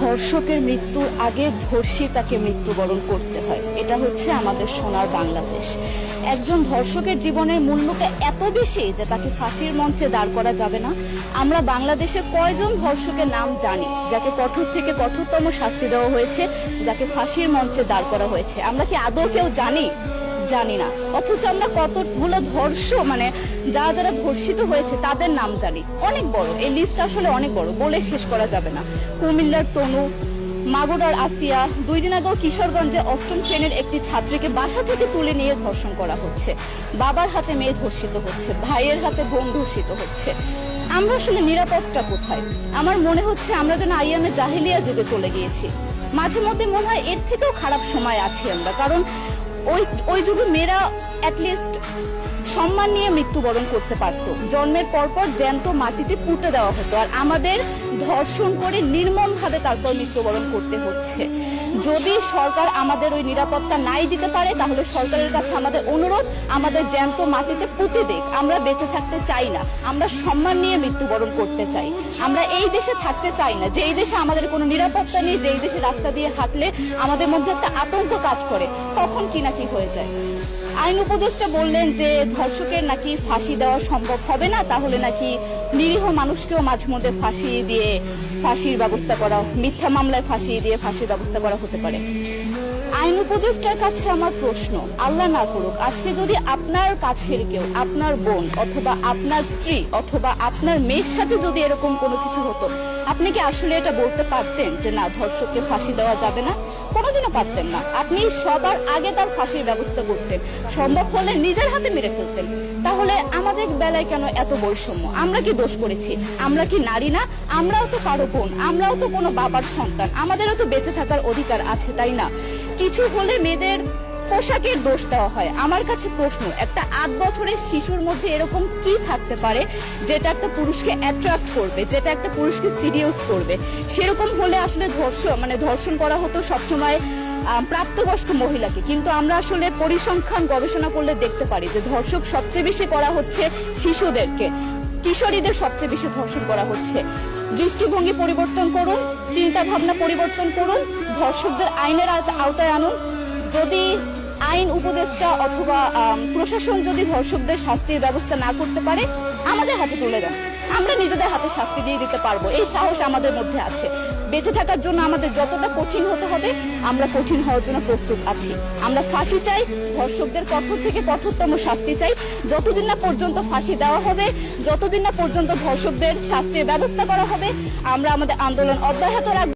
ধর্ষকের মৃত্যুর আগে ধর্ষী তাকে মৃত্যুবরণ করতে হয়। এটা হচ্ছে আমাদের সোনার বাংলাদেশ। একজন ধর্ষকের জীবনের মূল্যটা এত বেশি যে তাকে ফাঁসির মঞ্চে দাঁড় করা যাবে না। আমরা বাংলাদেশে কয়জন ধর্ষকের নাম জানি যাকে কঠোর থেকে কঠোরতম শাস্তি দেওয়া হয়েছে, যাকে ফাঁসির মঞ্চে দাঁড় করা হয়েছে? আমরা কি আদৌ কেউ জানি না। অথচ আমরা কতগুলো যারা ধর্ষিত হয়েছে তাদের নাম জানি। অনেক বড় এই লিস্ট, আসলে অনেক বড়, বলে শেষ করা যাবে না। কুমিল্লার তনু, মাগুরার আসিয়া, 2 দিন আগেও কিশোরগঞ্জে 8ম শ্রেণীর একটি ছাত্রীকে বাসা থেকে তুলে নিয়ে ধর্ষণ করা হচ্ছে। বাবার হাতে মেয়ে ধর্ষিত হচ্ছে, ভাইয়ের হাতে বোন ধর্ষিত হচ্ছে। আমরা আসলে নিরাপদটা কোথায়? আমার মনে হচ্ছে আমরা যেন আইয়ামে জাহেলিয়া যুগে চলে গিয়েছি। মাঝে মধ্যে মনে হয় এর থেকেও খারাপ সময় আছি আমরা, কারণ ওই যুগে মেয়েরা অ্যাটলিস্ট সম্মান নিয়ে মৃত্যুবরণ করতে পারত। জন্মের পরপর জ্যান্ত মাটিতে পুঁতে দেওয়া হতো, আর আমাদের ধর্ষণ করে নির্মমভাবে তারপর মৃত্যুবরণ করতে হচ্ছে। যদি সরকার আমাদের ওই নিরাপত্তা নাই দিতে পারে, তাহলে সরকারের কাছে আমাদের অনুরোধ, আমাদের জ্যান্ত মাটিতে পুঁতে দেখ। আমরা বেঁচে থাকতে চাই না, আমরা সম্মান নিয়ে মৃত্যুবরণ করতে চাই। আমরা এই দেশে থাকতে চাই না যে এই দেশে আমাদের কোনো নিরাপত্তা নেই, যে এই দেশে রাস্তা দিয়ে হাঁটলে আমাদের মধ্যে একটা আতঙ্ক কাজ করে, তখন কি না কি হয়ে যায়। আইন উপদেষ্টা বললেন যে ধর্ষকের নাকি ফাঁসি দেওয়া সম্ভব হবে না, তাহলে নাকি নিরীহ মানুষকেও মাঝে মধ্যে ফাঁসিয়ে দিয়ে ফাঁসির ব্যবস্থা করা, মিথ্যা মামলায় ফাঁসিয়ে দিয়ে ফাঁসির ব্যবস্থা করা হতে পারে। আইন উপদেষ্টার কাছে আমার প্রশ্ন, আল্লাহ না করুক আজকে যদি আপনার কাছের কেউ, আপনার বোন অথবা আপনার স্ত্রী অথবা আপনার মেয়ের সাথে যদি এরকম কোনো কিছু হতো, আপনি কি আসলে এটা বলতে পারতেন যে না, ধর্ষককে ফাঁসি দেওয়া যাবে না? কোনোদিনও পারতেন না। আপনি সবার আগে তার ফাঁসির ব্যবস্থা করতেন, সম্ভব হলে নিজের হাতে মেরে ফেলতেন। তাহলে আমাদের বেলায় কেন এত বৈষম্য? আমরা কি দোষ করেছি? আমরা কি নারী না? আমরাও তো কারো বোন, আমরাও তো কোনো বাবার সন্তান, আমাদেরও তো বেঁচে থাকার অধিকার আছে, তাই না? কিছু হলে মেয়েদের পোশাকের দোষ দেওয়া হয়। আমার কাছে প্রশ্ন, একটা 8 বছরের শিশুর মধ্যে এরকম কি থাকতে পারে যেটা একটা পুরুষকে অ্যাট্রাক্ট করবে, যেটা একটা পুরুষকে সিরিয়াস করবে? সেরকম হলে আসলে ধর্ষণ করা হতো সবসময় প্রাপ্তবয়স্ক মহিলাকে। কিন্তু আমরা আসলে পরিসংখ্যান গবেষণা করলে দেখতে পারি যে ধর্ষক সবচেয়ে বেশি করা হচ্ছে শিশুদেরকে, কিশোরীদের সবচেয়ে বেশি ধর্ষণ করা হচ্ছে। দৃষ্টিভঙ্গি পরিবর্তন করুন, চিন্তা ভাবনা পরিবর্তন করুন, ধর্ষকদের আইনের আওতায় আনুন। যদি আইন উপদেষ্টা অথবা প্রশাসন যদি ধর্ষকদের শাস্তির ব্যবস্থা না করতে পারে, আমাদের হাতে তুলে দেন, আমরা নিজেদের হাতে শাস্তি দিয়ে দিতে পারবো। এই সাহস আমাদের মধ্যে আছে। বেঁচে থাকার জন্য আমাদের যতটা কঠিন হতে হবে, আমরা কঠিন হওয়ার জন্য প্রস্তুত আছি। আমরা ফাঁসি চাই, ধর্ষকদের কঠোর থেকে কঠোরতম শাস্তি চাই। যতদিন না পর্যন্ত ফাঁসি দেওয়া হবে, যতদিন না পর্যন্ত ধর্ষকদের শাস্তির ব্যবস্থা করা হবে, আমরা আমাদের আন্দোলন অব্যাহত রাখবো।